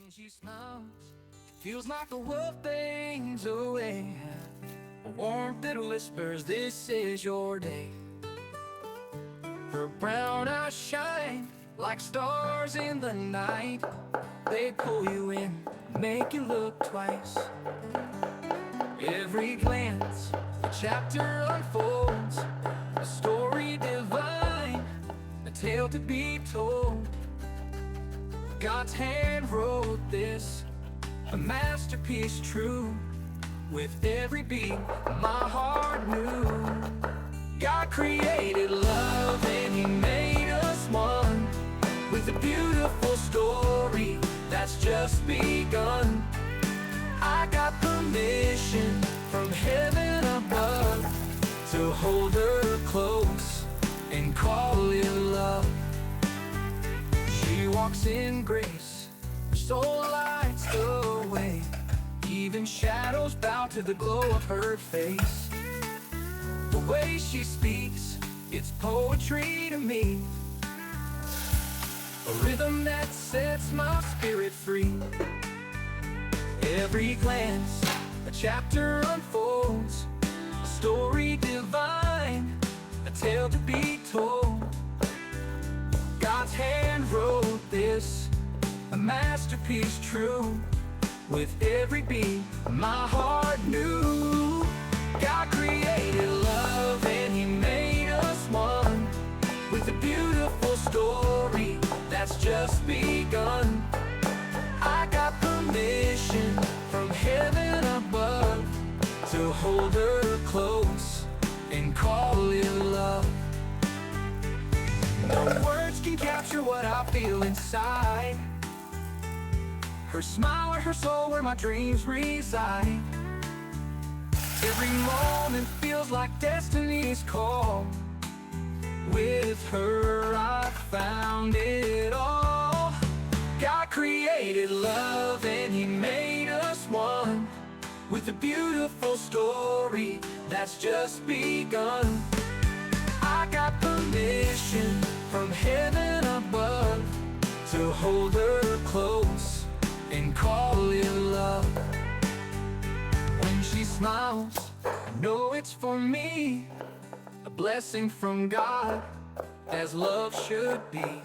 When she smiles, it feels like the world fades away. A warmth that whispers, this is your day. Her brown eyes shine like stars in the night. They pull you in, make you look twice. Every glance, a chapter unfolds, a story divine, a tale to be told. God's hand wrote this, a masterpiece true. With every beat, my heart knew. God created love and He made us one, with a beautiful story that's just begun. I got permission from heaven above to hold her close and call it love. She walks in grace, her soul lights the way. Even shadows bow to the glow of her face. The way she speaks, it's poetry to me, a rhythm that sets my spirit free. Every glance, a chapter unfolds, a story divine, a tale to be told. God's hand wrote this, a masterpiece true. With every beat, my heart knew. God created love and He made us one, with a beautiful story that's just begun. I got permission from heaven above to hold her close and call it love. No words can capture what I feel inside. Her smile, her soul, where my dreams reside. Every moment feels like destiny's call. With her I found it all. God created love and He made us one, with a beautiful story that's just begun. I got permission from heaven above to hold her close and call it love. When she smiles, I know it's for me, a blessing from God, as love should be.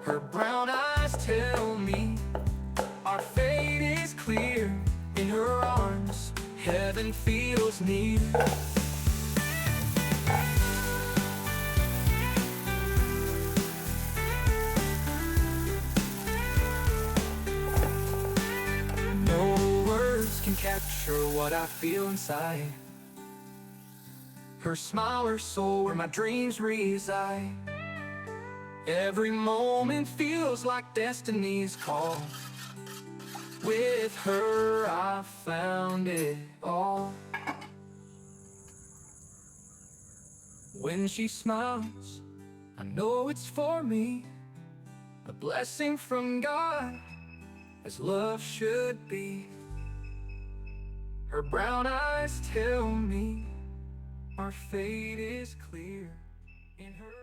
Her brown eyes tell me our fate is clear. In her arms, heaven feels near. Can capture what I feel inside. Her smile, her soul, where my dreams reside. Every moment feels like destiny's call. With her I found it all. When she smiles, I know it's for me, a blessing from God, as love should be. Her brown eyes tell me our fate is clear. In her